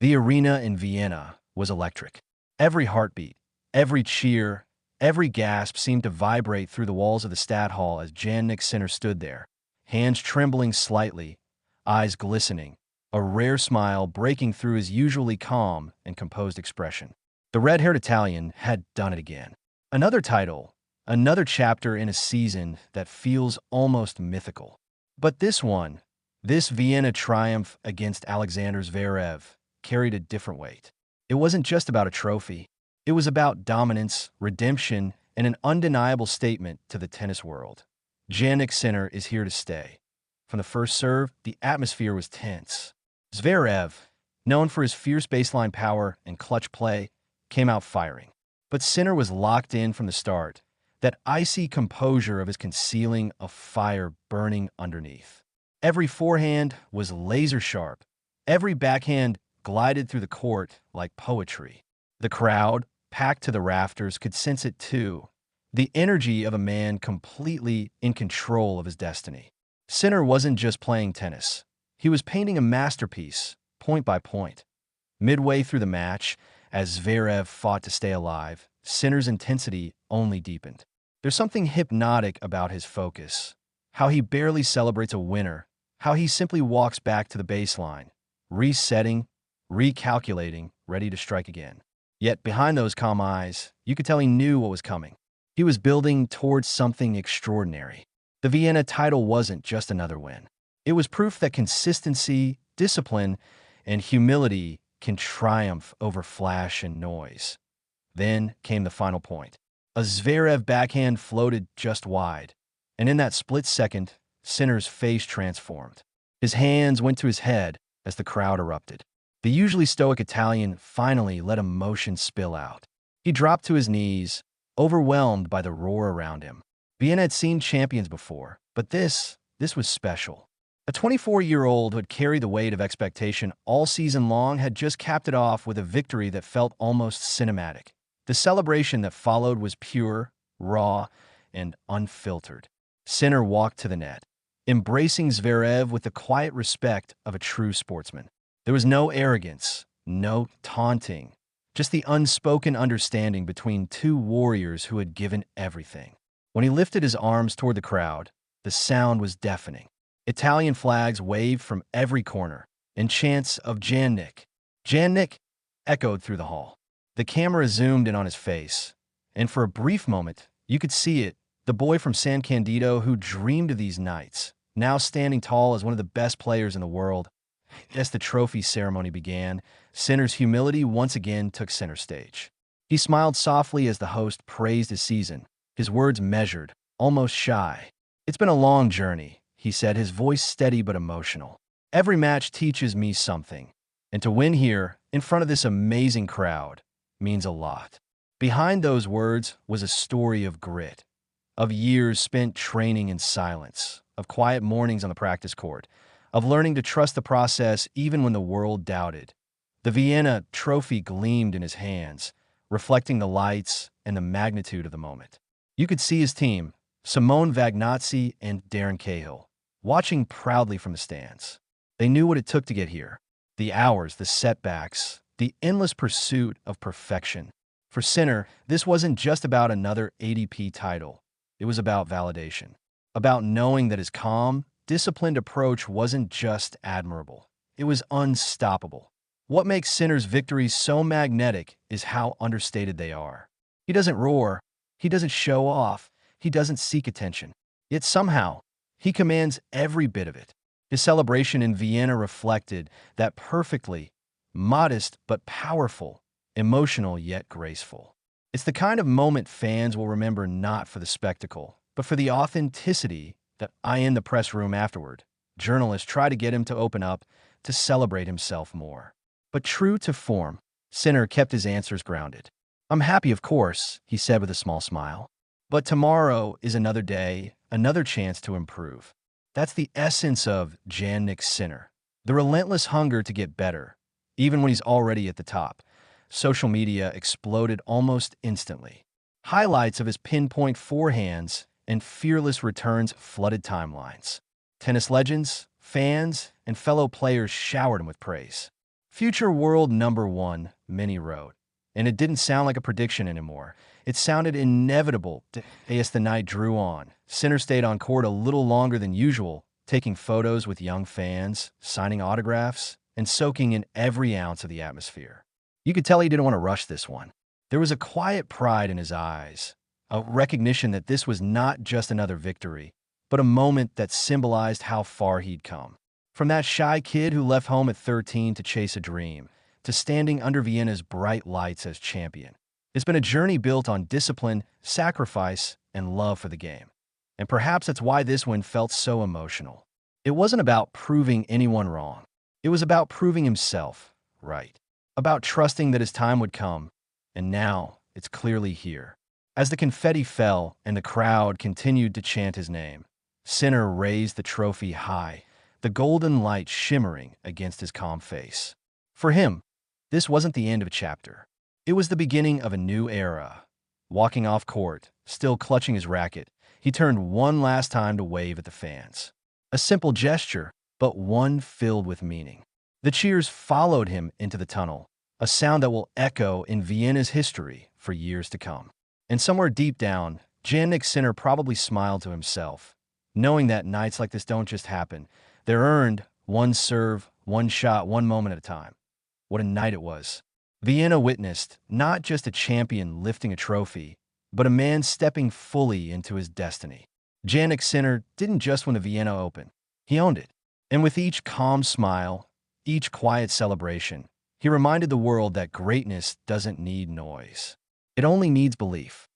The arena in Vienna was electric. Every heartbeat, every cheer, every gasp seemed to vibrate through the walls of the Stadthalle as Jannik Sinner stood there, hands trembling slightly, eyes glistening, a rare smile breaking through his usually calm and composed expression. The red-haired Italian had done it again. Another title, another chapter in a season that feels almost mythical. But this one, this Vienna triumph against Alexander Zverev, carried a different weight. It wasn't just about a trophy. It was about dominance, redemption, and an undeniable statement to the tennis world. Jannik Sinner is here to stay. From the first serve, the atmosphere was tense. Zverev, known for his fierce baseline power and clutch play, came out firing. But Sinner was locked in from the start, that icy composure of his concealing a fire burning underneath. Every forehand was laser-sharp. Every backhand glided through the court like poetry. The crowd, packed to the rafters, could sense it too. The energy of a man completely in control of his destiny. Sinner wasn't just playing tennis. He was painting a masterpiece, point by point. Midway through the match, as Zverev fought to stay alive, Sinner's intensity only deepened. There's something hypnotic about his focus. How he barely celebrates a winner. How he simply walks back to the baseline, resetting, recalculating, ready to strike again. Yet behind those calm eyes, you could tell he knew what was coming. He was building towards something extraordinary. The Vienna title wasn't just another win. It was proof that consistency, discipline, and humility can triumph over flash and noise. Then came the final point. A Zverev backhand floated just wide, and in that split second, Sinner's face transformed. His hands went to his head as the crowd erupted. The usually stoic Italian finally let emotion spill out. He dropped to his knees, overwhelmed by the roar around him. Vienna had seen champions before, but this was special. A 24-year-old who had carried the weight of expectation all season long had just capped it off with a victory that felt almost cinematic. The celebration that followed was pure, raw, and unfiltered. Sinner walked to the net, embracing Zverev with the quiet respect of a true sportsman. There was no arrogance, no taunting, just the unspoken understanding between two warriors who had given everything. When he lifted his arms toward the crowd, the sound was deafening. Italian flags waved from every corner, and chants of Jannik, Jannik, echoed through the hall. The camera zoomed in on his face, and for a brief moment, you could see it, the boy from San Candido who dreamed of these nights, now standing tall as one of the best players in the world. As the trophy ceremony began, Sinner's humility once again took center stage. He smiled softly as the host praised his season, his words measured, almost shy. "It's been a long journey," he said, his voice steady but emotional. "Every match teaches me something, and to win here, in front of this amazing crowd, means a lot." Behind those words was a story of grit, of years spent training in silence, of quiet mornings on the practice court, of learning to trust the process even when the world doubted. The Vienna trophy gleamed in his hands, reflecting the lights and the magnitude of the moment. You could see his team, Simone Vagnazzi and Darren Cahill, watching proudly from the stands. They knew what it took to get here. The hours, the setbacks, the endless pursuit of perfection. For Sinner, this wasn't just about another ATP title. It was about validation, about knowing that his calm, disciplined approach wasn't just admirable. It was unstoppable. What makes Sinner's victories so magnetic is how understated they are. He doesn't roar. He doesn't show off. He doesn't seek attention. Yet somehow, he commands every bit of it. His celebration in Vienna reflected that perfectly, modest but powerful, emotional yet graceful. It's the kind of moment fans will remember not for the spectacle, but for the authenticity that in the press room afterward, journalists try to get him to open up, to celebrate himself more. But true to form, Sinner kept his answers grounded. "I'm happy, of course," he said with a small smile. "But tomorrow is another day, another chance to improve." That's the essence of Jannik Sinner. The relentless hunger to get better, even when he's already at the top. Social media exploded almost instantly. Highlights of his pinpoint forehands and fearless returns flooded timelines. Tennis legends, fans, and fellow players showered him with praise. Future world number one, Minnie wrote. And it didn't sound like a prediction anymore. It sounded inevitable. As the night drew on, Sinner stayed on court a little longer than usual, taking photos with young fans, signing autographs, and soaking in every ounce of the atmosphere. You could tell he didn't want to rush this one. There was a quiet pride in his eyes, a recognition that this was not just another victory, but a moment that symbolized how far he'd come. From that shy kid who left home at 13 to chase a dream, to standing under Vienna's bright lights as champion. It's been a journey built on discipline, sacrifice, and love for the game. And perhaps that's why this win felt so emotional. It wasn't about proving anyone wrong. It was about proving himself right. About trusting that his time would come. And now, it's clearly here. As the confetti fell and the crowd continued to chant his name, Sinner raised the trophy high, the golden light shimmering against his calm face. For him, this wasn't the end of a chapter. It was the beginning of a new era. Walking off court, still clutching his racket, he turned one last time to wave at the fans. A simple gesture, but one filled with meaning. The cheers followed him into the tunnel, a sound that will echo in Vienna's history for years to come. And somewhere deep down, Jannik Sinner probably smiled to himself, knowing that nights like this don't just happen. They're earned, one serve, one shot, one moment at a time. What a night it was. Vienna witnessed not just a champion lifting a trophy, but a man stepping fully into his destiny. Jannik Sinner didn't just win the Vienna Open. He owned it. And with each calm smile, each quiet celebration, he reminded the world that greatness doesn't need noise. It only needs belief.